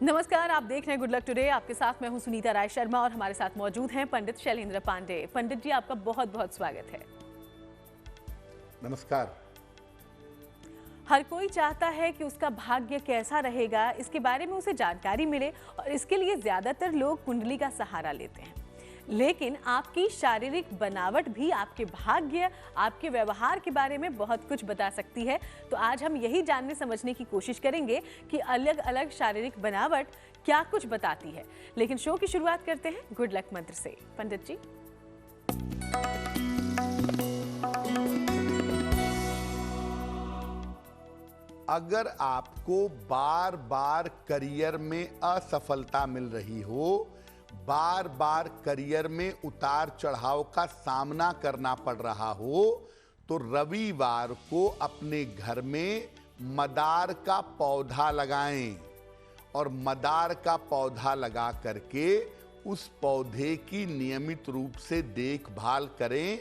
नमस्कार, आप देख रहे हैं गुड लक टुडे। आपके साथ मैं हूं सुनीता राय शर्मा और हमारे साथ मौजूद हैं पंडित शैलेंद्र पांडे। पंडित जी, आपका बहुत बहुत स्वागत है। नमस्कार। हर कोई चाहता है कि उसका भाग्य कैसा रहेगा, इसके बारे में उसे जानकारी मिले और इसके लिए ज्यादातर लोग कुंडली का सहारा लेते हैं। लेकिन आपकी शारीरिक बनावट भी आपके भाग्य, आपके व्यवहार के बारे में बहुत कुछ बता सकती है। तो आज हम यही जानने समझने की कोशिश करेंगे कि अलग अलग शारीरिक बनावट क्या कुछ बताती है। लेकिन शो की शुरुआत करते हैं गुड लक मंत्र से। पंडित जी, अगर आपको बार बार करियर में असफलता मिल रही हो, बार बार करियर में उतार चढ़ाव का सामना करना पड़ रहा हो, तो रविवार को अपने घर में मदार का पौधा लगाएं और मदार का पौधा लगा करके उस पौधे की नियमित रूप से देखभाल करें।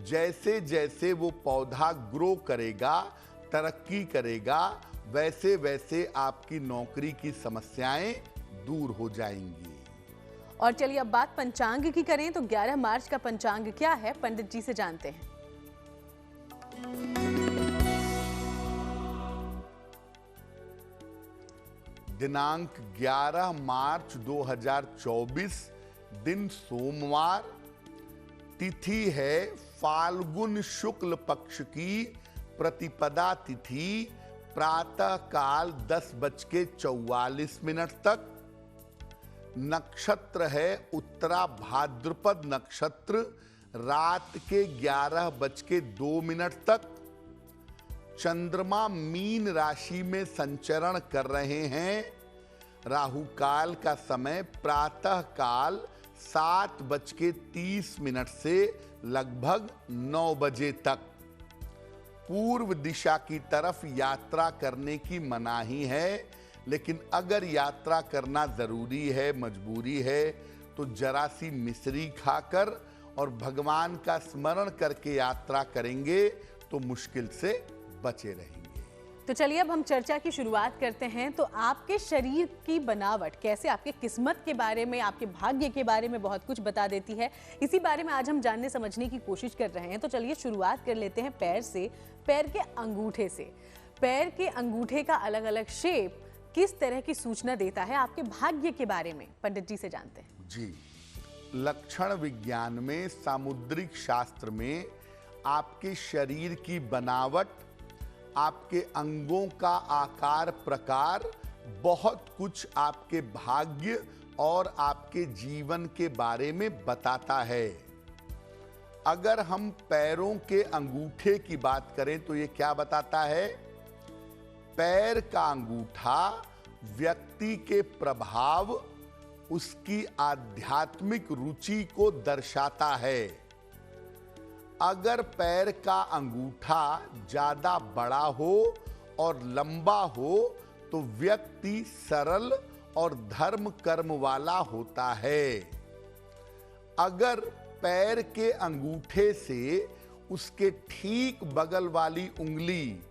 जैसे जैसे वो पौधा ग्रो करेगा, तरक्की करेगा, वैसे वैसे आपकी नौकरी की समस्याएं दूर हो जाएंगी। और चलिए अब बात पंचांग की करें तो 11 मार्च का पंचांग क्या है, पंडित जी से जानते हैं। दिनांक 11 मार्च 2024, दिन सोमवार, तिथि है फाल्गुन शुक्ल पक्ष की प्रतिपदा तिथि, प्रातः काल 10:44 तक। नक्षत्र है उत्तरा भाद्रपद नक्षत्र, रात के 11:02 तक। चंद्रमा मीन राशि में संचरण कर रहे हैं। राहु काल का समय प्रातः काल 7:30 से लगभग 9 बजे तक। पूर्व दिशा की तरफ यात्रा करने की मनाही है, लेकिन अगर यात्रा करना जरूरी है, मजबूरी है, तो जरा सी मिश्री खाकर और भगवान का स्मरण करके यात्रा करेंगे तो मुश्किल से बचे रहेंगे। तो चलिए अब हम चर्चा की शुरुआत करते हैं। तो आपके शरीर की बनावट कैसे आपके किस्मत के बारे में, आपके भाग्य के बारे में बहुत कुछ बता देती है। इसी बारे में आज हम जानने समझने की कोशिश कर रहे हैं। तो चलिए शुरुआत कर लेते हैं पैर से, पैर के अंगूठे से। पैर के अंगूठे का अलग अलग शेप किस तरह की सूचना देता है आपके भाग्य के बारे में, पंडित जी से जानते हैं। जी, लक्षण विज्ञान में, सामुद्रिक शास्त्र में आपके शरीर की बनावट, आपके अंगों का आकार प्रकार बहुत कुछ आपके भाग्य और आपके जीवन के बारे में बताता है। अगर हम पैरों के अंगूठे की बात करें तो ये क्या बताता है? पैर का अंगूठा व्यक्ति के प्रभाव, उसकी आध्यात्मिक रुचि को दर्शाता है। अगर पैर का अंगूठा ज्यादा बड़ा हो और लंबा हो तो व्यक्ति सरल और धर्म कर्म वाला होता है। अगर पैर के अंगूठे से उसके ठीक बगल वाली उंगली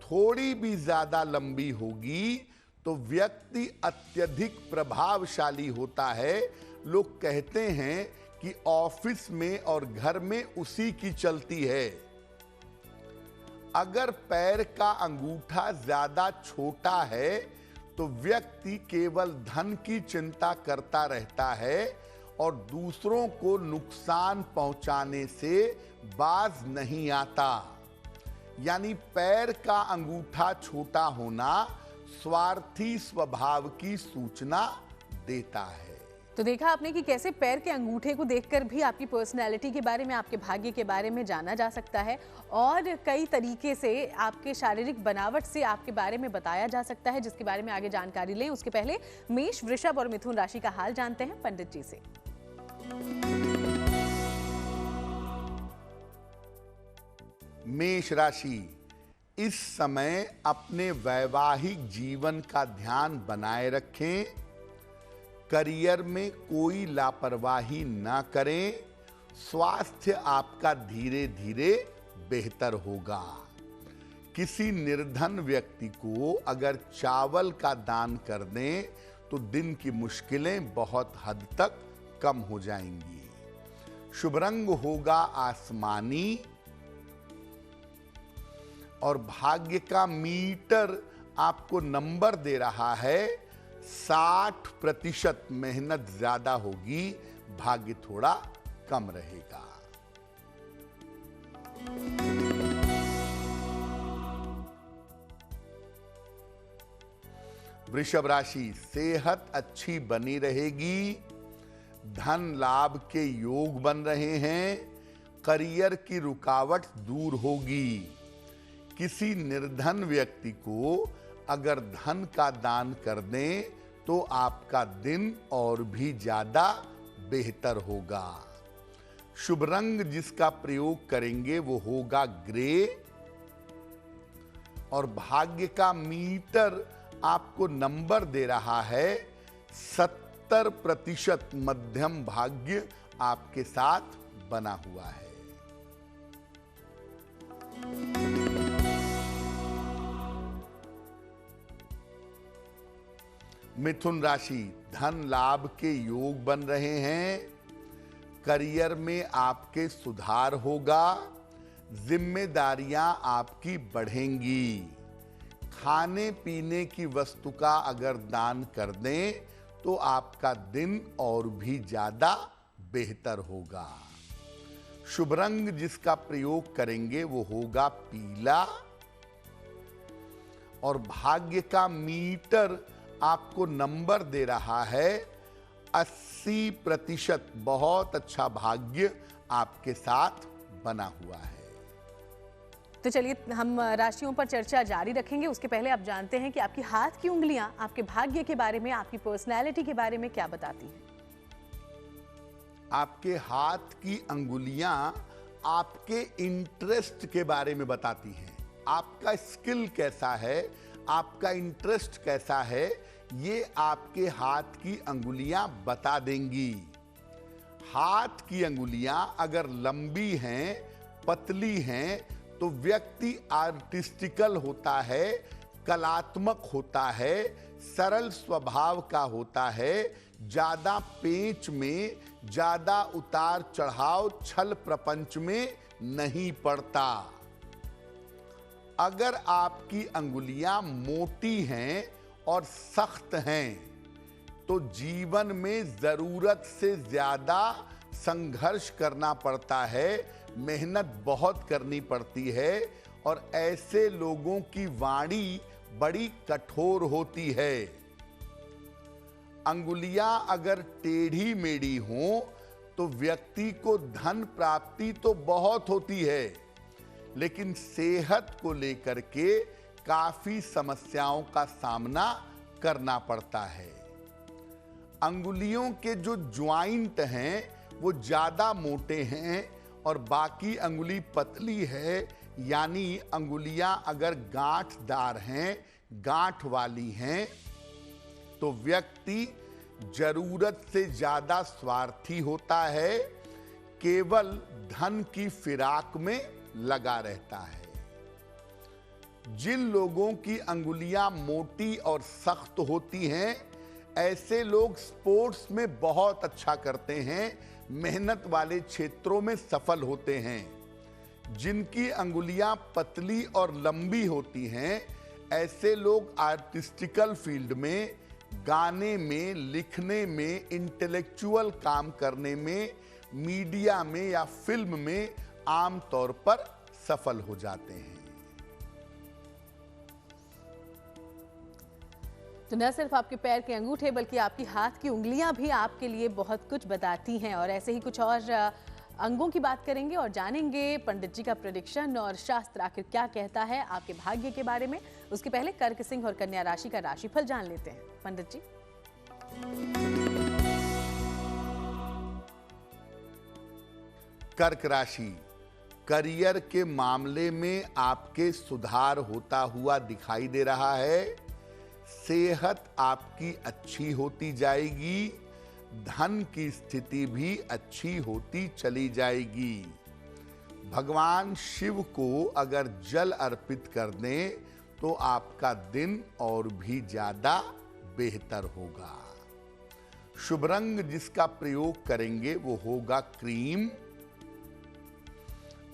थोड़ी भी ज्यादा लंबी होगी तो व्यक्ति अत्यधिक प्रभावशाली होता है। लोग कहते हैं कि ऑफिस में और घर में उसी की चलती है। अगर पैर का अंगूठा ज्यादा छोटा है तो व्यक्ति केवल धन की चिंता करता रहता है और दूसरों को नुकसान पहुंचाने से बाज नहीं आता। यानी पैर का अंगूठा छोटा होना स्वार्थी स्वभाव की सूचना देता है। तो देखा आपने कि कैसे पैर के अंगूठे को देखकर भी आपकी पर्सनैलिटी के बारे में, आपके भाग्य के बारे में जाना जा सकता है और कई तरीके से आपके शारीरिक बनावट से आपके बारे में बताया जा सकता है, जिसके बारे में आगे जानकारी लें उसके पहले मेष, वृषभ और मिथुन राशि का हाल जानते हैं पंडित जी से। मेष राशि, इस समय अपने वैवाहिक जीवन का ध्यान बनाए रखें। करियर में कोई लापरवाही ना करें। स्वास्थ्य आपका धीरे धीरे बेहतर होगा। किसी निर्धन व्यक्ति को अगर चावल का दान कर दें तो दिन की मुश्किलें बहुत हद तक कम हो जाएंगी। शुभ रंग होगा आसमानी और भाग्य का मीटर आपको नंबर दे रहा है 60%। मेहनत ज्यादा होगी, भाग्य थोड़ा कम रहेगा। वृषभ राशि, सेहत अच्छी बनी रहेगी, धन लाभ के योग बन रहे हैं, करियर की रुकावट दूर होगी। किसी निर्धन व्यक्ति को अगर धन का दान कर दें तो आपका दिन और भी ज्यादा बेहतर होगा। शुभ रंग जिसका प्रयोग करेंगे वो होगा ग्रे और भाग्य का मीटर आपको नंबर दे रहा है 70%। मध्यम भाग्य आपके साथ बना हुआ है। मिथुन राशि, धन लाभ के योग बन रहे हैं, करियर में आपके सुधार होगा, जिम्मेदारियां आपकी बढ़ेंगी। खाने पीने की वस्तु का अगर दान कर दें तो आपका दिन और भी ज्यादा बेहतर होगा। शुभ रंग जिसका प्रयोग करेंगे वो होगा पीला और भाग्य का मीटर आपको नंबर दे रहा है 80%। बहुत अच्छा भाग्य आपके साथ बना हुआ है। तो चलिए हम राशियों पर चर्चा जारी रखेंगे। उसके पहले आप जानते हैं कि आपकी हाथ की उंगलियां आपके भाग्य के बारे में, आपकी पर्सनैलिटी के बारे में क्या बताती हैं? आपके हाथ की अंगुलियां आपके इंटरेस्ट के बारे में बताती हैं। आपका स्किल कैसा है, आपका इंटरेस्ट कैसा है, ये आपके हाथ की अंगुलियां बता देंगी। हाथ की अंगुलियां अगर लंबी हैं, पतली हैं, तो व्यक्ति आर्टिस्टिकल होता है, कलात्मक होता है, सरल स्वभाव का होता है, ज्यादा पेच में, ज्यादा उतार चढ़ाव, छल प्रपंच में नहीं पड़ता। अगर आपकी अंगुलियां मोटी हैं और सख्त हैं तो जीवन में जरूरत से ज्यादा संघर्ष करना पड़ता है, मेहनत बहुत करनी पड़ती है और ऐसे लोगों की वाणी बड़ी कठोर होती है। अंगुलियां अगर टेढ़ी मेढ़ी हों तो व्यक्ति को धन प्राप्ति तो बहुत होती है, लेकिन सेहत को लेकर के काफी समस्याओं का सामना करना पड़ता है। अंगुलियों के जो ज्वाइंट हैं वो ज्यादा मोटे हैं और बाकी अंगुली पतली है, यानी अंगुलियां अगर गांठदार हैं, गांठ वाली हैं, तो व्यक्ति जरूरत से ज्यादा स्वार्थी होता है, केवल धन की फिराक में लगा रहता है। जिन लोगों की अंगुलियां मोटी और सख्त होती हैं, ऐसे लोग स्पोर्ट्स में बहुत अच्छा करते हैं, मेहनत वाले क्षेत्रों में सफल होते हैं। जिनकी अंगुलियां पतली और लंबी होती हैं, ऐसे लोग आर्टिस्टिकल फील्ड में, गाने में, लिखने में, इंटेलेक्चुअल काम करने में, मीडिया में या फिल्म में आमतौर पर सफल हो जाते हैं। तो न सिर्फ आपके पैर के अंगूठे बल्कि आपकी हाथ की उंगलियां भी आपके लिए बहुत कुछ बताती हैं। और ऐसे ही कुछ और अंगों की बात करेंगे और जानेंगे पंडित जी का प्रेडिक्शन और शास्त्र आखिर क्या कहता है आपके भाग्य के बारे में। उसके पहले कर्क सिंह और कन्या राशि का राशिफल जान लेते हैं। पंडित जी, कर्क राशि, करियर के मामले में आपके सुधार होता हुआ दिखाई दे रहा है। सेहत आपकी अच्छी होती जाएगी, धन की स्थिति भी अच्छी होती चली जाएगी। भगवान शिव को अगर जल अर्पित कर दें तो आपका दिन और भी ज्यादा बेहतर होगा। शुभ रंग जिसका प्रयोग करेंगे वो होगा क्रीम।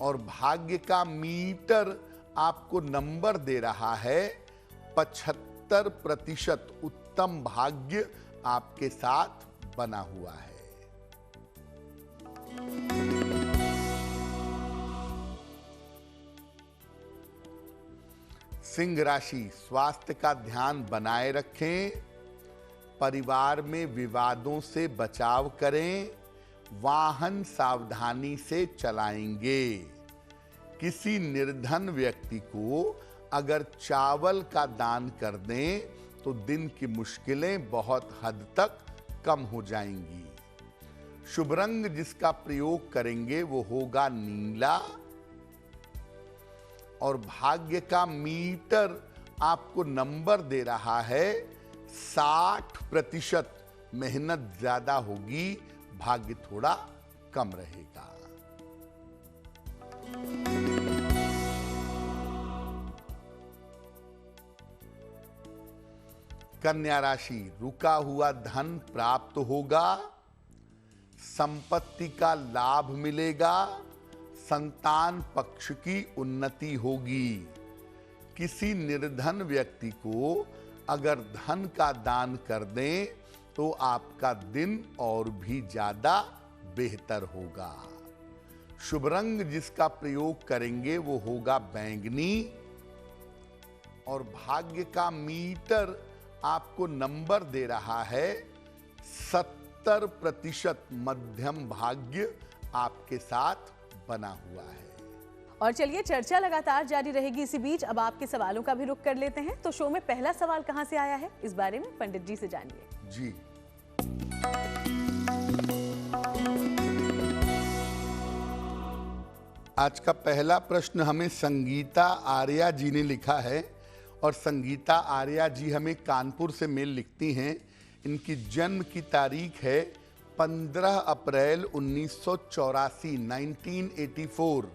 और भाग्य का मीटर आपको नंबर दे रहा है 75%। उत्तम भाग्य आपके साथ बना हुआ है। सिंह राशि, स्वास्थ्य का ध्यान बनाए रखें। परिवार में विवादों से बचाव करें। वाहन सावधानी से चलाएंगे। किसी निर्धन व्यक्ति को अगर चावल का दान कर दें तो दिन की मुश्किलें बहुत हद तक कम हो जाएंगी। शुभ रंग जिसका प्रयोग करेंगे वो होगा नीला। और भाग्य का मीटर आपको नंबर दे रहा है 60%। मेहनत ज्यादा होगी, भाग्य थोड़ा कम रहेगा। कन्या राशि, रुका हुआ धन प्राप्त होगा। संपत्ति का लाभ मिलेगा। संतान पक्ष की उन्नति होगी। किसी निर्धन व्यक्ति को अगर धन का दान कर दें तो आपका दिन और भी ज्यादा बेहतर होगा। शुभ रंग जिसका प्रयोग करेंगे वो होगा बैंगनी। और भाग्य का मीटर आपको नंबर दे रहा है 70%। मध्यम भाग्य आपके साथ बना हुआ है। और चलिए, चर्चा लगातार जारी रहेगी। इसी बीच अब आपके सवालों का भी रुख कर लेते हैं। तो शो में पहला सवाल कहां से आया है, इस बारे में पंडित जी से जानिए। जी, आज का पहला प्रश्न हमें संगीता आर्या जी ने लिखा है। और संगीता आर्या जी हमें कानपुर से मेल लिखती हैं। इनकी जन्म की तारीख है 15 अप्रैल 1984, 1984।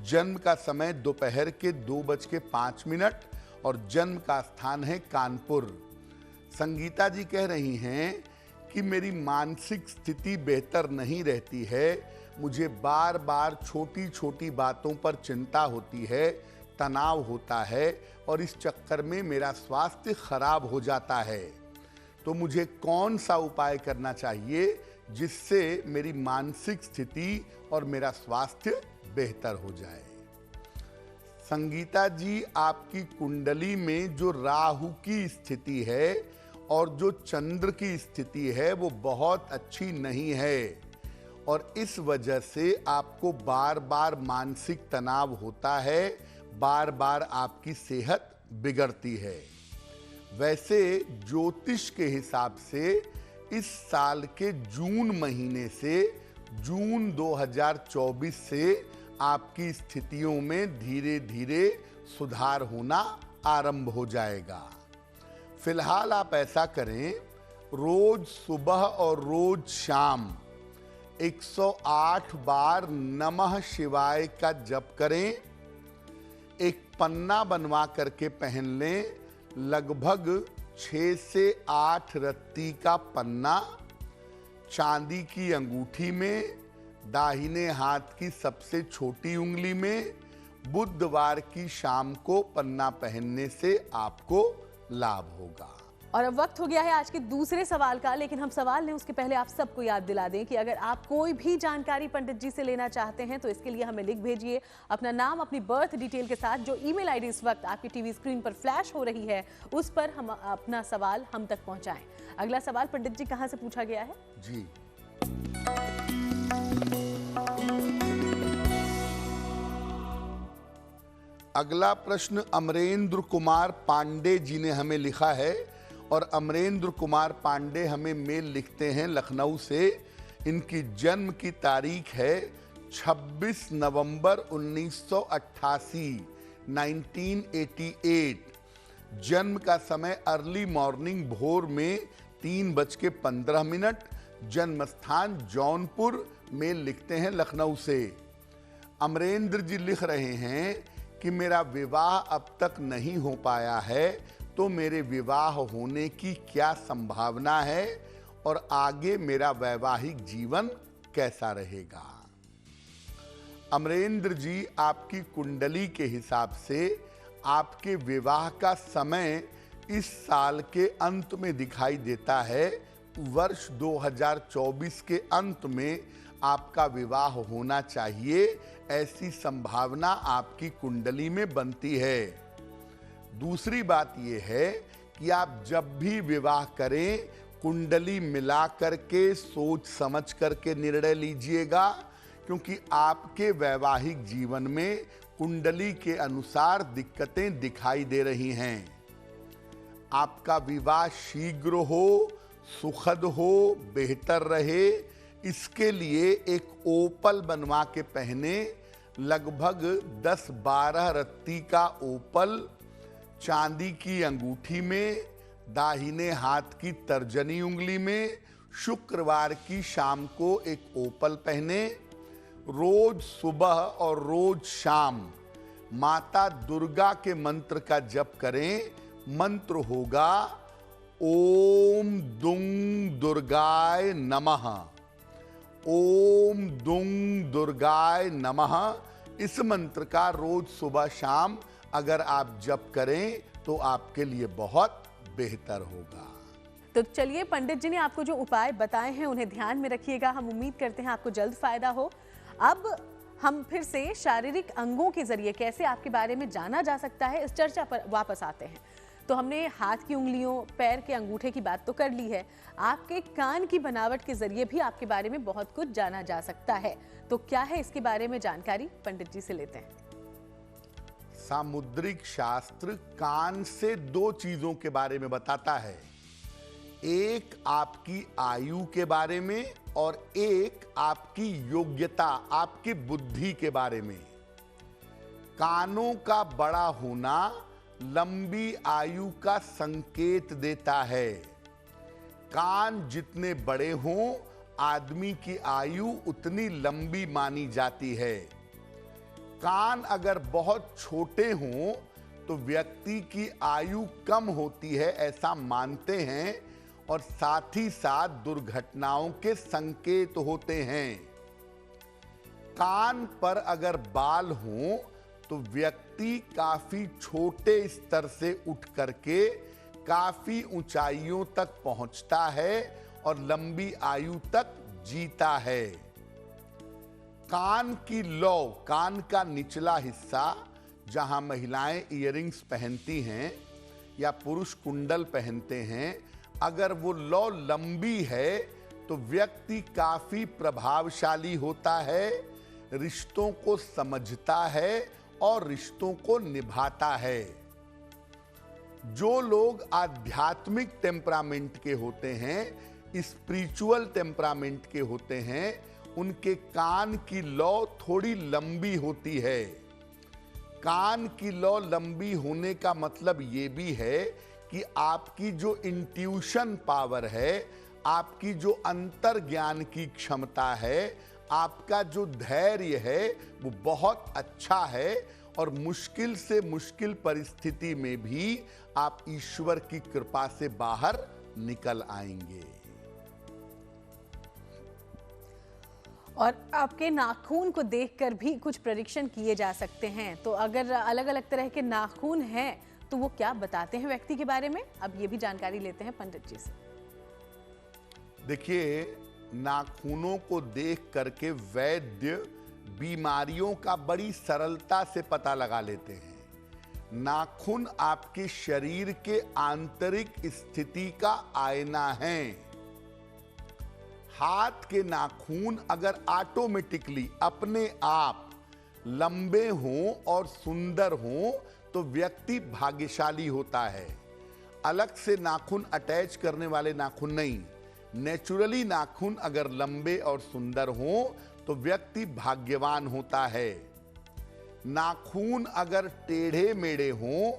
जन्म का समय दोपहर के 2:05 और जन्म का स्थान है कानपुर। संगीता जी कह रही हैं कि मेरी मानसिक स्थिति बेहतर नहीं रहती है। मुझे बार बार छोटी छोटी बातों पर चिंता होती है, तनाव होता है और इस चक्कर में मेरा स्वास्थ्य खराब हो जाता है। तो मुझे कौन सा उपाय करना चाहिए जिससे मेरी मानसिक स्थिति और मेरा स्वास्थ्य बेहतर हो जाए? संगीता जी, आपकी कुंडली में जो राहु की स्थिति है और जो चंद्र की स्थिति है वो बहुत अच्छी नहीं है। और इस वजह से आपको बार बार मानसिक तनाव होता है, बार बार आपकी सेहत बिगड़ती है। वैसे ज्योतिष के हिसाब से इस साल के जून महीने से, जून 2024 से आपकी स्थितियों में धीरे धीरे सुधार होना आरंभ हो जाएगा। फिलहाल आप ऐसा करें, रोज सुबह और रोज शाम 108 बार नमः शिवाय का जप करें। एक पन्ना बनवा करके पहन लें, लगभग 6 से 8 रत्ती का पन्ना, चांदी की अंगूठी में, दाहिने हाथ की सबसे छोटी उंगली में। बुधवार की शाम को पन्ना पहनने से आपको लाभ होगा। और अब वक्त हो गया है आज के दूसरे सवाल का, लेकिन हम सवाल लें उसके पहले आप सबको याद दिला दें कि अगर आप कोई भी जानकारी पंडित जी से लेना चाहते हैं तो इसके लिए हमें लिख भेजिए अपना नाम, अपनी बर्थ डिटेल के साथ। जो ईमेल आईडी इस वक्त आपकी टीवी स्क्रीन पर फ्लैश हो रही है उस पर हम अपना सवाल हम तक पहुंचाएं। अगला सवाल पंडित जी कहां से पूछा गया है? जी, अगला प्रश्न अमरेंद्र कुमार पांडे जी ने हमें लिखा है। और अमरेंद्र कुमार पांडे हमें मेल लिखते हैं लखनऊ से। इनकी जन्म की तारीख है 26 नवंबर 1988, 1988। जन्म का समय अर्ली मॉर्निंग, भोर में 3:15। जन्म स्थान जौनपुर। मेल लिखते हैं लखनऊ से। अमरेंद्र जी लिख रहे हैं कि मेरा विवाह अब तक नहीं हो पाया है। तो मेरे विवाह होने की क्या संभावना है और आगे मेरा वैवाहिक जीवन कैसा रहेगा। अमरेंद्र जी, आपकी कुंडली के हिसाब से आपके विवाह का समय इस साल के अंत में दिखाई देता है। वर्ष 2024 के अंत में आपका विवाह होना चाहिए, ऐसी संभावना आपकी कुंडली में बनती है। दूसरी बात यह है कि आप जब भी विवाह करें, कुंडली मिला करके सोच समझ करके निर्णय लीजिएगा, क्योंकि आपके वैवाहिक जीवन में कुंडली के अनुसार दिक्कतें दिखाई दे रही हैं। आपका विवाह शीघ्र हो, सुखद हो, बेहतर रहे, इसके लिए एक ओपल बनवा के पहने। लगभग 10-12 रत्ती का ओपल चांदी की अंगूठी में, दाहिने हाथ की तर्जनी उंगली में, शुक्रवार की शाम को एक ओपल पहने। रोज सुबह और रोज शाम माता दुर्गा के मंत्र का जप करें। मंत्र होगा ओम दुंग दुर्गाय नमः, ओम दुंग दुर्गाय नमः। इस मंत्र का रोज सुबह शाम अगर आप जप करें तो आपके लिए बहुत बेहतर होगा। तो चलिए, पंडित जी ने आपको जो उपाय बताए हैं उन्हें ध्यान में रखिएगा। हम उम्मीद करते हैं आपको जल्द फायदा हो। अब हम फिर से शारीरिक अंगों के जरिए कैसे आपके बारे में जाना जा सकता है, इस चर्चा पर वापस आते हैं। तो हमने हाथ की उंगलियों, पैर के अंगूठे की बात तो कर ली है। आपके कान की बनावट के जरिए भी आपके बारे में बहुत कुछ जाना जा सकता है। तो क्या है इसके बारे में जानकारी, पंडित जी से लेते हैं। सामुद्रिक शास्त्र कान से 2 चीजों के बारे में बताता है, एक आपकी आयु के बारे में और एक आपकी योग्यता, आपकी बुद्धि के बारे में। कानों का बड़ा होना लंबी आयु का संकेत देता है। कान जितने बड़े हों, आदमी की आयु उतनी लंबी मानी जाती है। कान अगर बहुत छोटे हों तो व्यक्ति की आयु कम होती है, ऐसा मानते हैं, और साथ ही साथ दुर्घटनाओं के संकेत होते हैं। कान पर अगर बाल हों तो व्यक्ति काफी छोटे स्तर से उठ करके काफी ऊंचाइयों तक पहुंचता है और लंबी आयु तक जीता है। कान की लौ, कान का निचला हिस्सा जहां महिलाएं इयररिंग्स पहनती हैं या पुरुष कुंडल पहनते हैं, अगर वो लौ लंबी है तो व्यक्ति काफी प्रभावशाली होता है, रिश्तों को समझता है और रिश्तों को निभाता है। जो लोग आध्यात्मिक टेम्परामेंट के होते हैं, स्पिरिचुअल टेम्परामेंट के होते हैं, उनके कान की लौ थोड़ी लंबी होती है। कान की लौ लंबी होने का मतलब ये भी है कि आपकी जो इंट्यूशन पावर है, आपकी जो अंतर ज्ञान की क्षमता है, आपका जो धैर्य है, वो बहुत अच्छा है और मुश्किल से मुश्किल परिस्थिति में भी आप ईश्वर की कृपा से बाहर निकल आएंगे। और आपके नाखून को देखकर भी कुछ प्रेडिक्शन किए जा सकते हैं। तो अगर अलग अलग तरह के नाखून हैं तो वो क्या बताते हैं व्यक्ति के बारे में, अब ये भी जानकारी लेते हैं पंडित जी से। देखिए, नाखूनों को देख करके वैद्य बीमारियों का बड़ी सरलता से पता लगा लेते हैं। नाखून आपके शरीर के आंतरिक स्थिति का आईना है। हाथ के नाखून अगर ऑटोमेटिकली अपने आप लंबे हों और सुंदर हों तो व्यक्ति भाग्यशाली होता है। अलग से नाखून अटैच करने वाले नाखून नहीं, नेचुरली नाखून अगर लंबे और सुंदर हों तो व्यक्ति भाग्यवान होता है। नाखून अगर टेढ़े मेढ़े हों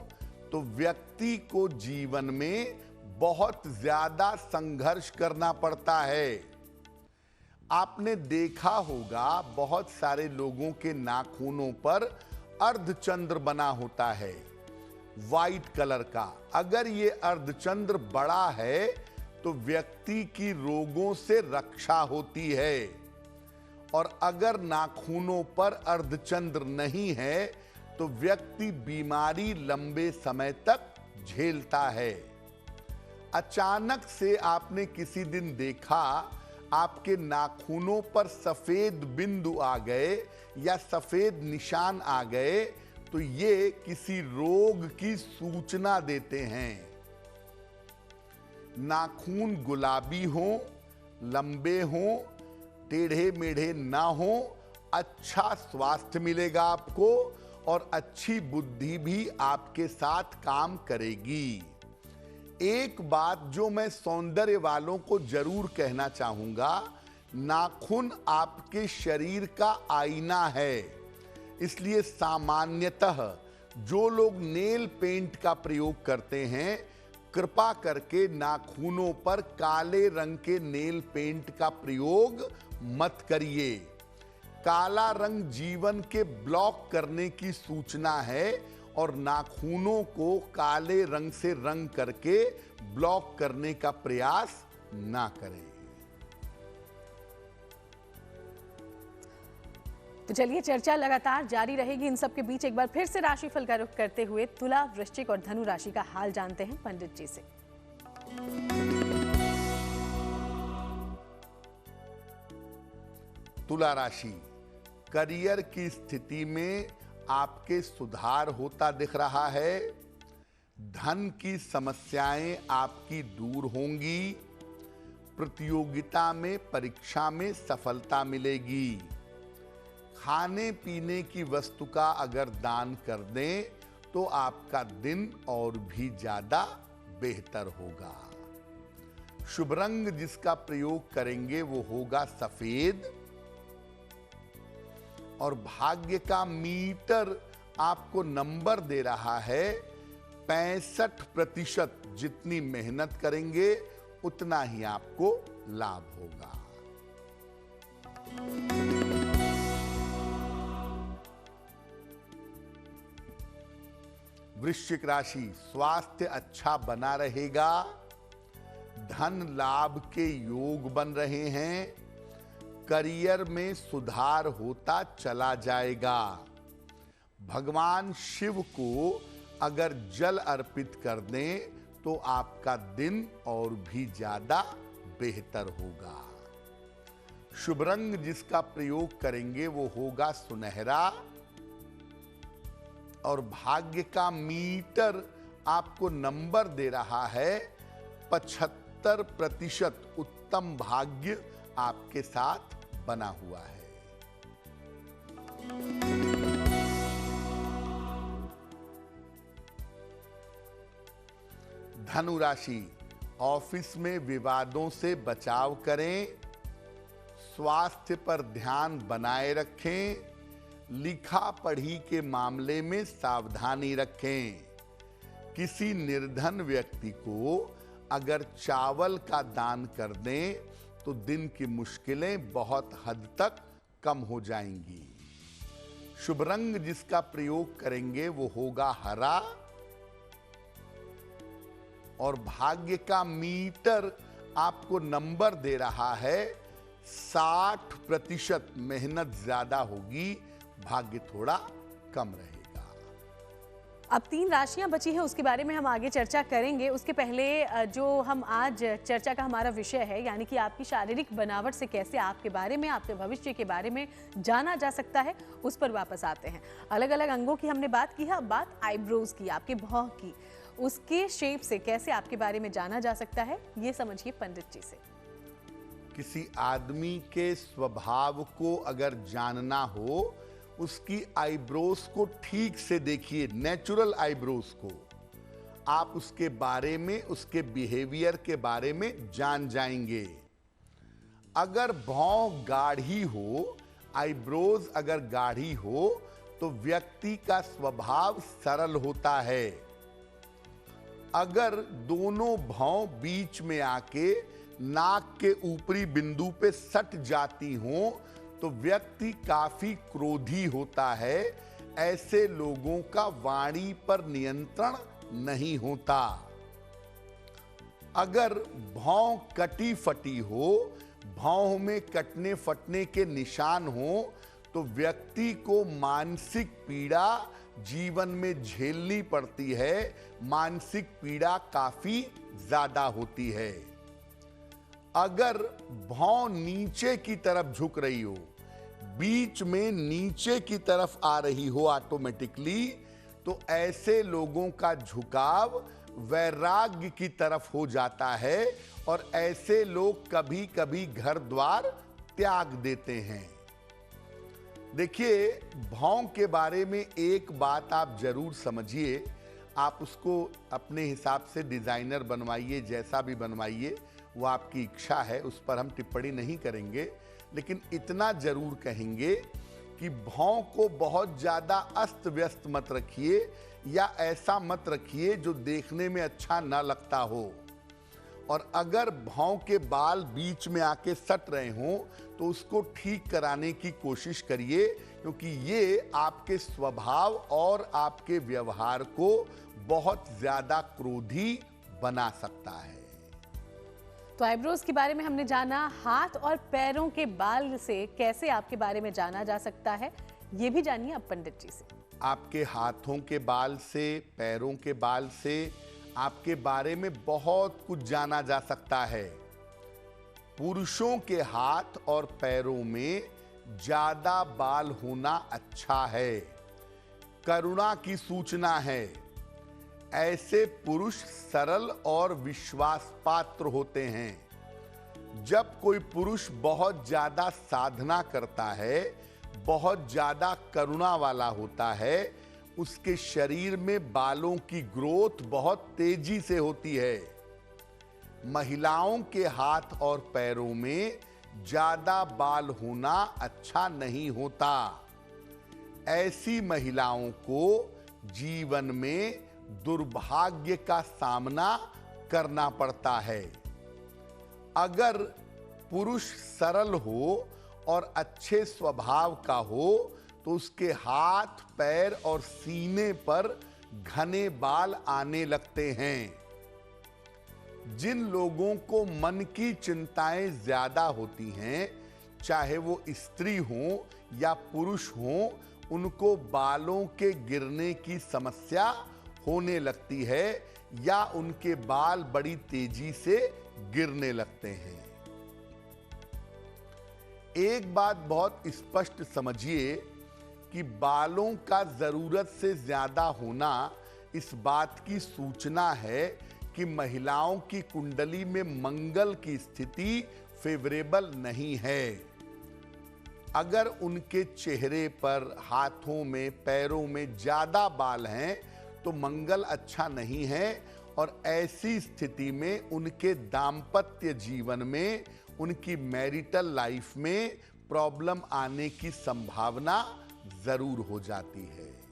तो व्यक्ति को जीवन में बहुत ज्यादा संघर्ष करना पड़ता है। आपने देखा होगा बहुत सारे लोगों के नाखूनों पर अर्धचंद्र बना होता है। वाइट कलर का। अगर ये अर्धचंद्र बड़ा है तो व्यक्ति की रोगों से रक्षा होती है, और अगर नाखूनों पर अर्धचंद्र नहीं है तो व्यक्ति बीमारी लंबे समय तक झेलता है। अचानक से आपने किसी दिन देखा आपके नाखूनों पर सफेद बिंदु आ गए या सफेद निशान आ गए, तो ये किसी रोग की सूचना देते हैं। नाखून गुलाबी हो, लंबे हो, टेढ़े मेढ़े ना हो, अच्छा स्वास्थ्य मिलेगा आपको और अच्छी बुद्धि भी आपके साथ काम करेगी। एक बात जो मैं सौंदर्य वालों को जरूर कहना चाहूंगा, नाखून आपके शरीर का आईना है। इसलिए सामान्यतः जो लोग नेल पेंट का प्रयोग करते हैं, कृपा करके नाखूनों पर काले रंग के नेल पेंट का प्रयोग मत करिए। काला रंग जीवन के ब्लॉक करने की सूचना है और नाखूनों को काले रंग से रंग करके ब्लॉक करने का प्रयास ना करें। तो चलिए, चर्चा लगातार जारी रहेगी। इन सब के बीच एक बार फिर से राशिफल का रुख करते हुए तुला, वृश्चिक और धनु राशि का हाल जानते हैं पंडित जी से। तुला राशि, करियर की स्थिति में आपके सुधार होता दिख रहा है। धन की समस्याएं आपकी दूर होंगी। प्रतियोगिता में, परीक्षा में सफलता मिलेगी। खाने पीने की वस्तु का अगर दान कर दें तो आपका दिन और भी ज्यादा बेहतर होगा। शुभ रंग जिसका प्रयोग करेंगे वो होगा सफेद, और भाग्य का मीटर आपको नंबर दे रहा है 65%। जितनी मेहनत करेंगे उतना ही आपको लाभ होगा। वृश्चिक राशि, स्वास्थ्य अच्छा बना रहेगा। धन लाभ के योग बन रहे हैं। करियर में सुधार होता चला जाएगा। भगवान शिव को अगर जल अर्पित कर दें तो आपका दिन और भी ज्यादा बेहतर होगा। शुभ रंग जिसका प्रयोग करेंगे वो होगा सुनहरा, और भाग्य का मीटर आपको नंबर दे रहा है 75%। उत्तम भाग्य आपके साथ बना हुआ है। धनु राशि, ऑफिस में विवादों से बचाव करें। स्वास्थ्य पर ध्यान बनाए रखें। लिखा पढ़ी के मामले में सावधानी रखें। किसी निर्धन व्यक्ति को अगर चावल का दान कर दें तो दिन की मुश्किलें बहुत हद तक कम हो जाएंगी। शुभ रंग जिसका प्रयोग करेंगे वो होगा हरा, और भाग्य का मीटर आपको नंबर दे रहा है 60%। मेहनत ज्यादा होगी, भाग्य थोड़ा कम रहेगा। अब 3 राशियां बची हैं, उसके बारे में हम आगे चर्चा करेंगे। उसके पहले जो हम आज चर्चा का हमारा विषय है, यानी कि आपकी शारीरिक बनावट से कैसे आपके बारे में, आपके भविष्य के बारे में जाना जा सकता है, उस पर वापस आते हैं। अलग अलग अंगों की हमने बात की है, अब बात आईब्रोज की, आपके भौं की, उसके शेप से कैसे आपके बारे में जाना जा सकता है, ये समझिए पंडित जी से। किसी आदमी के स्वभाव को अगर जानना हो, उसकी आईब्रोज को ठीक से देखिए, नेचुरल आईब्रोज को। आप उसके बारे में, उसके बिहेवियर के बारे में जान जाएंगे। अगर भौं गाढ़ी हो, आईब्रोज अगर गाढ़ी हो, तो व्यक्ति का स्वभाव सरल होता है। अगर दोनों भौं बीच में आके नाक के ऊपरी बिंदु पे सट जाती हों तो व्यक्ति काफी क्रोधी होता है। ऐसे लोगों का वाणी पर नियंत्रण नहीं होता। अगर भौं कटी फटी हो, भौं में कटने फटने के निशान हो, तो व्यक्ति को मानसिक पीड़ा जीवन में झेलनी पड़ती है। मानसिक पीड़ा काफी ज्यादा होती है। अगर भौं नीचे की तरफ झुक रही हो, बीच में नीचे की तरफ आ रही हो ऑटोमेटिकली, तो ऐसे लोगों का झुकाव वैराग्य की तरफ हो जाता है और ऐसे लोग कभी कभी घर द्वार त्याग देते हैं। देखिए, भौं के बारे में एक बात आप जरूर समझिए। आप उसको अपने हिसाब से डिजाइनर बनवाइए, जैसा भी बनवाइए, वो आपकी इच्छा है, उस पर हम टिप्पणी नहीं करेंगे। लेकिन इतना जरूर कहेंगे कि भौं को बहुत ज्यादा अस्त व्यस्त मत रखिए, या ऐसा मत रखिए जो देखने में अच्छा ना लगता हो। और अगर भौं के बाल बीच में आके सट रहे हों, तो उसको ठीक कराने की कोशिश करिए, क्योंकि ये आपके स्वभाव और आपके व्यवहार को बहुत ज्यादा क्रोधी बना सकता है। तो आईब्रोज के बारे में हमने जाना। हाथ और पैरों के बाल से कैसे आपके बारे में जाना जा सकता है, ये भी जानिए अब पंडित जी से। आपके हाथों के बाल से, पैरों के बाल से आपके बारे में बहुत कुछ जाना जा सकता है। पुरुषों के हाथ और पैरों में ज्यादा बाल होना अच्छा है, करुणा की सूचना है। ऐसे पुरुष सरल और विश्वास पात्र होते हैं। जब कोई पुरुष बहुत ज्यादा साधना करता है, बहुत ज्यादा करुणा वाला होता है, उसके शरीर में बालों की ग्रोथ बहुत तेजी से होती है। महिलाओं के हाथ और पैरों में ज्यादा बाल होना अच्छा नहीं होता। ऐसी महिलाओं को जीवन में दुर्भाग्य का सामना करना पड़ता है। अगर पुरुष सरल हो और अच्छे स्वभाव का हो, तो उसके हाथ, पैर और सीने पर घने बाल आने लगते हैं। जिन लोगों को मन की चिंताएं ज्यादा होती हैं, चाहे वो स्त्री हो या पुरुष हो, उनको बालों के गिरने की समस्या होने लगती है, या उनके बाल बड़ी तेजी से गिरने लगते हैं। एक बात बहुत स्पष्ट समझिए कि बालों का जरूरत से ज्यादा होना इस बात की सूचना है कि महिलाओं की कुंडली में मंगल की स्थिति फेवरेबल नहीं है। अगर उनके चेहरे पर, हाथों में, पैरों में ज्यादा बाल हैं, तो मंगल अच्छा नहीं है, और ऐसी स्थिति में उनके दाम्पत्य जीवन में, उनकी मैरिटल लाइफ में प्रॉब्लम आने की संभावना जरूर हो जाती है।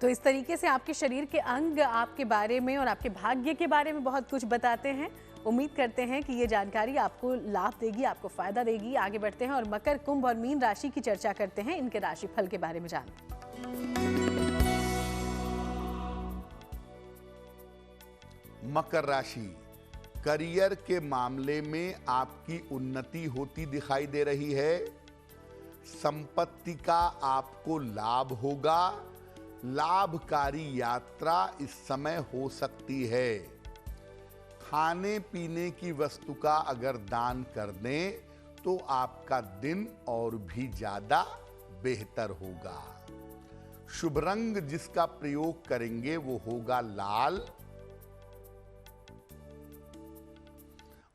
तो इस तरीके से आपके शरीर के अंग आपके बारे में और आपके भाग्य के बारे में बहुत कुछ बताते हैं। उम्मीद करते हैं कि ये जानकारी आपको लाभ देगी, आपको फायदा देगी। आगे बढ़ते हैं और मकर, कुंभ और मीन राशि की चर्चा करते हैं, इनके राशिफल के बारे में जानते हैं। मकर राशि, करियर के मामले में आपकी उन्नति होती दिखाई दे रही है। संपत्ति का आपको लाभ होगा। लाभकारी यात्रा इस समय हो सकती है। खाने पीने की वस्तु का अगर दान कर दें, तो आपका दिन और भी ज्यादा बेहतर होगा। शुभ रंग जिसका प्रयोग करेंगे वो होगा लाल।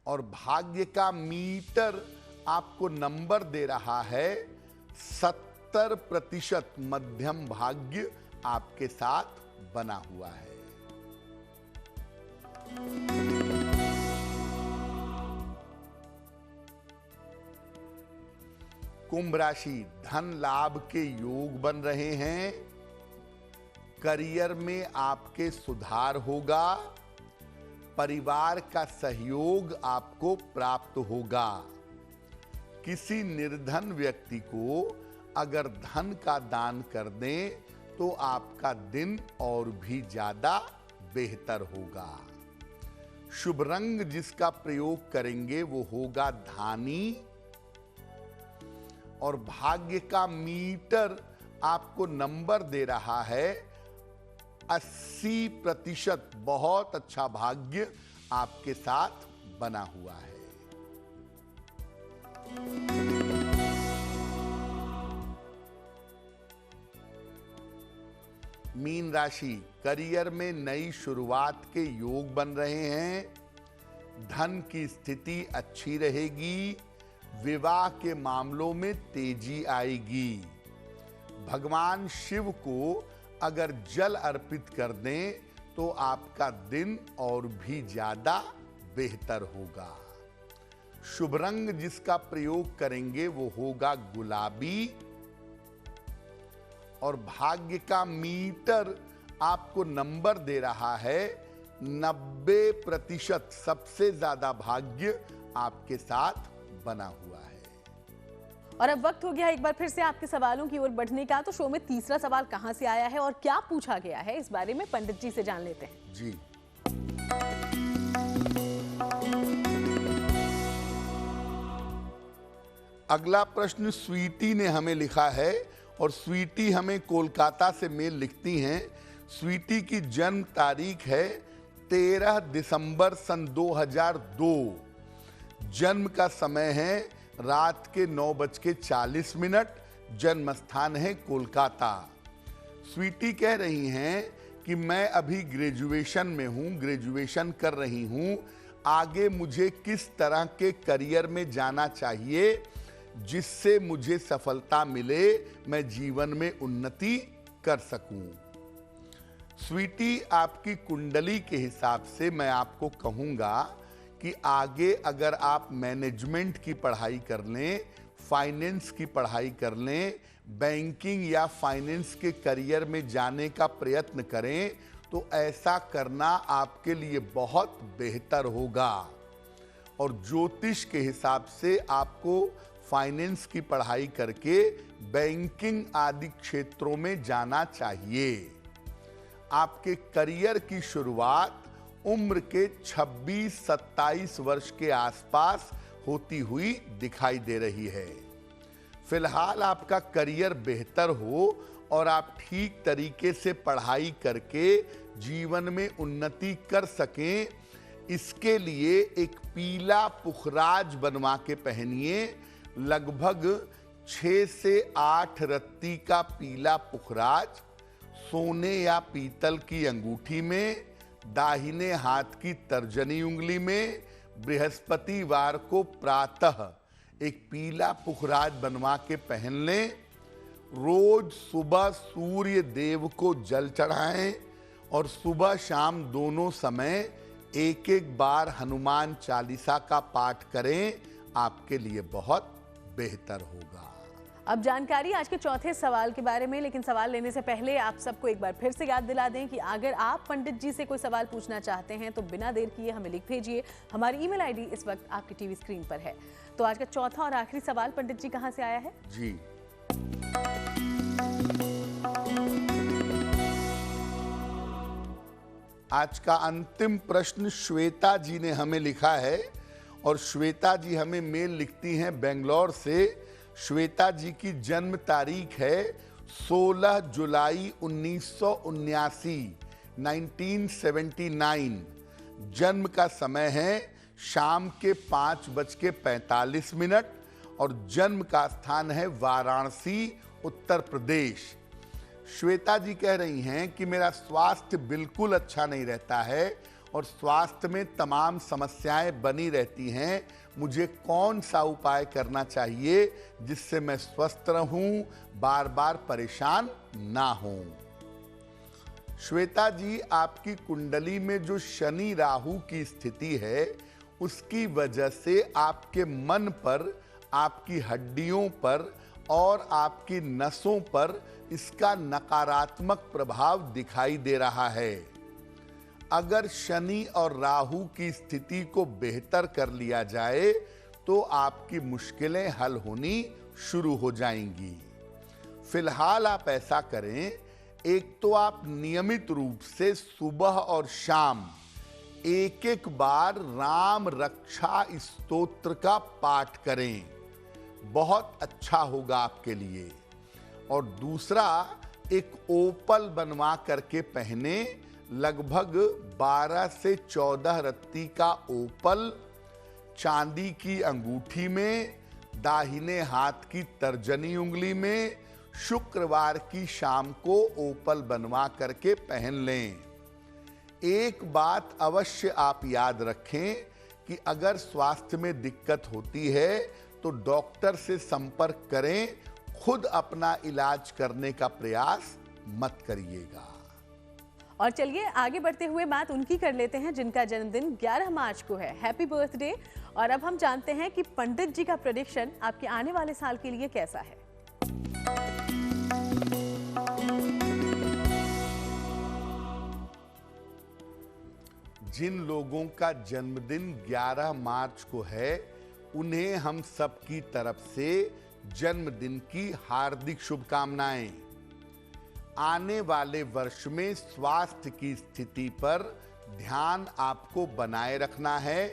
और भाग्य का मीटर आपको नंबर दे रहा है 70% मध्यम भाग्य आपके साथ बना हुआ है। कुंभ राशि, धन लाभ के योग बन रहे हैं। करियर में आपके सुधार होगा। परिवार का सहयोग आपको प्राप्त होगा। किसी निर्धन व्यक्ति को अगर धन का दान कर दें, तो आपका दिन और भी ज्यादा बेहतर होगा। शुभ रंग जिसका प्रयोग करेंगे वो होगा धानी, और भाग्य का मीटर आपको नंबर दे रहा है 80%। बहुत अच्छा भाग्य आपके साथ बना हुआ है। मीन राशि, करियर में नई शुरुआत के योग बन रहे हैं। धन की स्थिति अच्छी रहेगी। विवाह के मामलों में तेजी आएगी। भगवान शिव को अगर जल अर्पित कर दें तो आपका दिन और भी ज्यादा बेहतर होगा। शुभ रंग जिसका प्रयोग करेंगे वो होगा गुलाबी, और भाग्य का मीटर आपको नंबर दे रहा है 90%। सबसे ज्यादा भाग्य आपके साथ बना हुआ है। और अब वक्त हो गया एक बार फिर से आपके सवालों की ओर बढ़ने का। तो शो में तीसरा सवाल कहां से आया है और क्या पूछा गया है, इस बारे में पंडित जी से जान लेते हैं। जी, अगला प्रश्न स्वीटी ने हमें लिखा है, और स्वीटी हमें कोलकाता से मेल लिखती हैं। स्वीटी की जन्म तारीख है 13 दिसंबर सन 2002। जन्म का समय है रात के 9:40। जन्म स्थान है कोलकाता। स्वीटी कह रही हैं कि मैं अभी ग्रेजुएशन में हूं, ग्रेजुएशन कर रही हूं। आगे मुझे किस तरह के करियर में जाना चाहिए जिससे मुझे सफलता मिले, मैं जीवन में उन्नति कर सकूं। स्वीटी, आपकी कुंडली के हिसाब से मैं आपको कहूंगा कि आगे अगर आप मैनेजमेंट की पढ़ाई कर लें, फाइनेंस की पढ़ाई कर लें, बैंकिंग या फाइनेंस के करियर में जाने का प्रयत्न करें तो ऐसा करना आपके लिए बहुत बेहतर होगा। और ज्योतिष के हिसाब से आपको फाइनेंस की पढ़ाई करके बैंकिंग आदि क्षेत्रों में जाना चाहिए। आपके करियर की शुरुआत उम्र के 26-27 वर्ष के आसपास होती हुई दिखाई दे रही है। फिलहाल आपका करियर बेहतर हो और आप ठीक तरीके से पढ़ाई करके जीवन में उन्नति कर सकें, इसके लिए एक पीला पुखराज बनवा के पहनिए। लगभग 6 से 8 रत्ती का पीला पुखराज सोने या पीतल की अंगूठी में, दाहिने हाथ की तर्जनी उंगली में, बृहस्पतिवार को प्रातः एक पीला पुखराज बनवा के पहन लें। रोज सुबह सूर्य देव को जल चढ़ाएं और सुबह शाम दोनों समय एक एक बार हनुमान चालीसा का पाठ करें। आपके लिए बहुत बेहतर होगा। अब जानकारी आज के चौथे सवाल के बारे में, लेकिन सवाल लेने से पहले आप सबको एक बार फिर से याद दिला दें कि अगर आप पंडित जी से कोई सवाल पूछना चाहते हैं तो बिना देर किए हमें लिख भेजिए। हमारी ईमेल आईडी इस वक्त आपकी टीवी स्क्रीन पर है। तो आज का चौथा और आखिरी सवाल पंडित जी कहां से आया है? जी, आज का अंतिम प्रश्न श्वेता जी ने हमें लिखा है, और श्वेता जी हमें मेल लिखती हैं बेंगलोर से। श्वेता जी की जन्म तारीख है 16 जुलाई 1979। जन्म का समय है शाम के 5:45 और जन्म का स्थान है वाराणसी, उत्तर प्रदेश। श्वेता जी कह रही हैं कि मेरा स्वास्थ्य बिल्कुल अच्छा नहीं रहता है और स्वास्थ्य में तमाम समस्याएं बनी रहती हैं। मुझे कौन सा उपाय करना चाहिए जिससे मैं स्वस्थ रहूं, बार बार परेशान ना हूं। श्वेता जी, आपकी कुंडली में जो शनि राहु की स्थिति है उसकी वजह से आपके मन पर, आपकी हड्डियों पर और आपकी नसों पर इसका नकारात्मक प्रभाव दिखाई दे रहा है। अगर शनि और राहु की स्थिति को बेहतर कर लिया जाए तो आपकी मुश्किलें हल होनी शुरू हो जाएंगी। फिलहाल आप ऐसा करें, एक तो आप नियमित रूप से सुबह और शाम एक एक बार राम रक्षा स्तोत्र का पाठ करें, बहुत अच्छा होगा आपके लिए। और दूसरा, एक ओपल बनवा करके पहने, लगभग 12 से 14 रत्ती का ओपल चांदी की अंगूठी में, दाहिने हाथ की तर्जनी उंगली में, शुक्रवार की शाम को ओपल बनवा करके पहन लें। एक बात अवश्य आप याद रखें कि अगर स्वास्थ्य में दिक्कत होती है तो डॉक्टर से संपर्क करें, खुद अपना इलाज करने का प्रयास मत करिएगा। और चलिए आगे बढ़ते हुए बात उनकी कर लेते हैं जिनका जन्मदिन 11 मार्च को है। Happy birthday. और अब हम जानते हैं कि पंडित जी का प्रेडिक्शन आपके आने वाले साल के लिए कैसा है। जिन लोगों का जन्मदिन 11 मार्च को है, उन्हें हम सबकी तरफ से जन्मदिन की हार्दिक शुभकामनाएं। आने वाले वर्ष में स्वास्थ्य की स्थिति पर ध्यान आपको बनाए रखना है।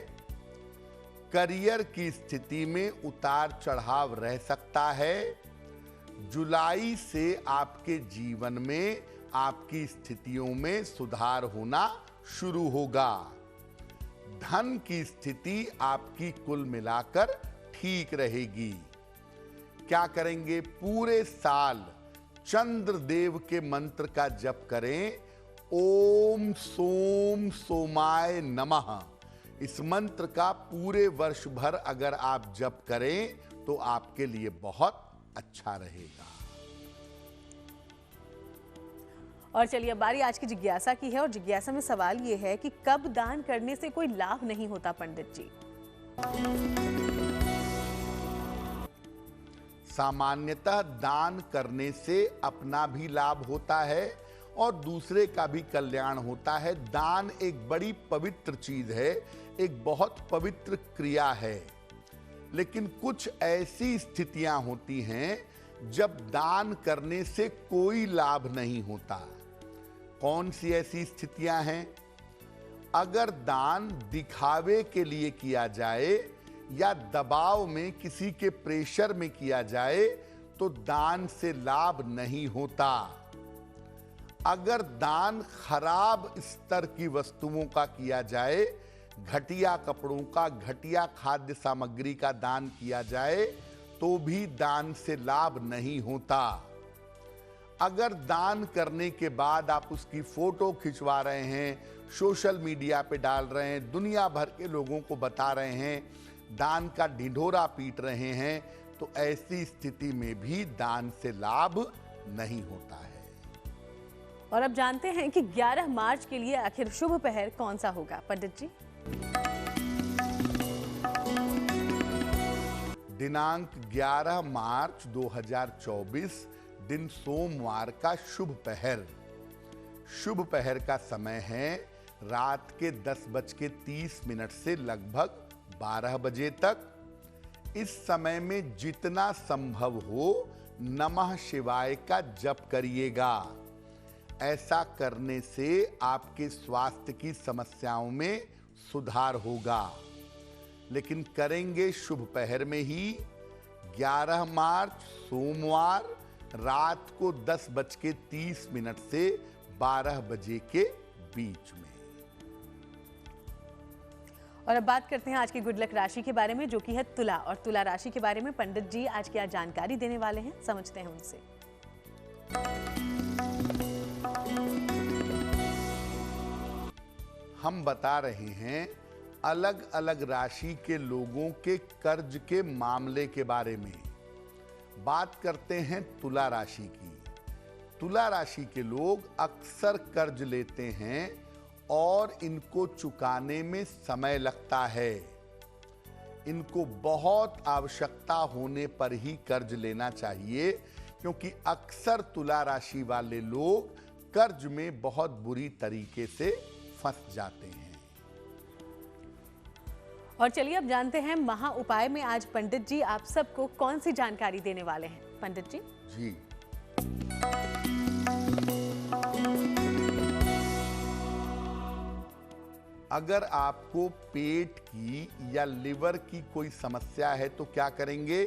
करियर की स्थिति में उतार चढ़ाव रह सकता है। जुलाई से आपके जीवन में आपकी स्थितियों में सुधार होना शुरू होगा। धन की स्थिति आपकी कुल मिलाकर ठीक रहेगी। क्या करेंगे? पूरे साल चंद्रदेव के मंत्र का जप करें, ओम सोम सोमाय नमः। इस मंत्र का पूरे वर्ष भर अगर आप जप करें तो आपके लिए बहुत अच्छा रहेगा। और चलिए अब बारी आज की जिज्ञासा की है। और जिज्ञासा में सवाल ये है कि कब दान करने से कोई लाभ नहीं होता पंडित जी? सामान्यतः दान करने से अपना भी लाभ होता है और दूसरे का भी कल्याण होता है। दान एक बड़ी पवित्र चीज है, एक बहुत पवित्र क्रिया है। लेकिन कुछ ऐसी स्थितियां होती हैं जब दान करने से कोई लाभ नहीं होता। कौन सी ऐसी स्थितियां हैं? अगर दान दिखावे के लिए किया जाए या दबाव में किसी के प्रेशर में किया जाए तो दान से लाभ नहीं होता। अगर दान खराब स्तर की वस्तुओं का किया जाए, घटिया कपड़ों का, घटिया खाद्य सामग्री का दान किया जाए तो भी दान से लाभ नहीं होता। अगर दान करने के बाद आप उसकी फोटो खिंचवा रहे हैं, सोशल मीडिया पे डाल रहे हैं, दुनिया भर के लोगों को बता रहे हैं, दान का ढिंढोरा पीट रहे हैं, तो ऐसी स्थिति में भी दान से लाभ नहीं होता है। और अब जानते हैं कि 11 मार्च के लिए आखिर शुभ पहर कौन सा होगा पंडित जी? दिनांक 11 मार्च 2024 दिन सोमवार का शुभ पहर। शुभ पहर का समय है रात के 10:30 से लगभग 12 बजे तक। इस समय में जितना संभव हो नमः शिवाय का जप करिएगा। ऐसा करने से आपके स्वास्थ्य की समस्याओं में सुधार होगा। लेकिन करेंगे शुभ पहर में ही। 11 मार्च सोमवार रात को 10:30 से 12 बजे के बीच में। और अब बात करते हैं आज की गुड लक राशि के बारे में, जो कि है तुला। और तुला राशि के बारे में पंडित जी आज क्या जानकारी देने वाले हैं, समझते हैं उनसे। हम बता रहे हैं अलग अलग राशि के लोगों के कर्ज के मामले के बारे में। बात करते हैं तुला राशि की। तुला राशि के लोग अक्सर कर्ज लेते हैं और इनको चुकाने में समय लगता है। इनको बहुत आवश्यकता होने पर ही कर्ज लेना चाहिए, क्योंकि अक्सर तुला राशि वाले लोग कर्ज में बहुत बुरी तरीके से फंस जाते हैं। और चलिए अब जानते हैं महा उपाय में आज पंडित जी आप सबको कौन सी जानकारी देने वाले हैं। पंडित जी जी अगर आपको पेट की या लिवर की कोई समस्या है तो क्या करेंगे?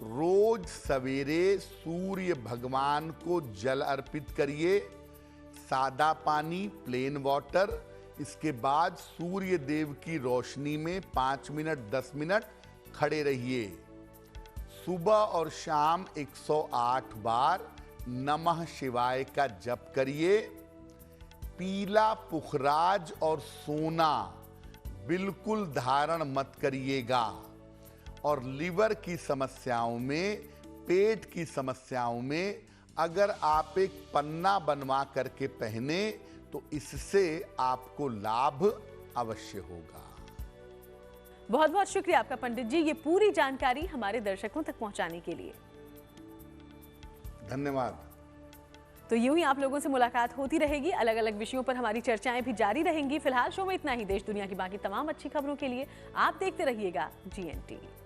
रोज सवेरे सूर्य भगवान को जल अर्पित करिए, सादा पानी, प्लेन वाटर। इसके बाद सूर्य देव की रोशनी में 5 मिनट 10 मिनट खड़े रहिए। सुबह और शाम 108 बार नमः शिवाय का जप करिए। पीला पुखराज और सोना बिल्कुल धारण मत करिएगा। और लिवर की समस्याओं में, पेट की समस्याओं में अगर आप एक पन्ना बनवा करके पहने तो इससे आपको लाभ अवश्य होगा। बहुत बहुत शुक्रिया आपका पंडित जी, ये पूरी जानकारी हमारे दर्शकों तक पहुंचाने के लिए। धन्यवाद। तो यूं ही आप लोगों से मुलाकात होती रहेगी, अलग अलग विषयों पर हमारी चर्चाएं भी जारी रहेंगी। फिलहाल शो में इतना ही। देश दुनिया की बाकी तमाम अच्छी खबरों के लिए आप देखते रहिएगा GN TV।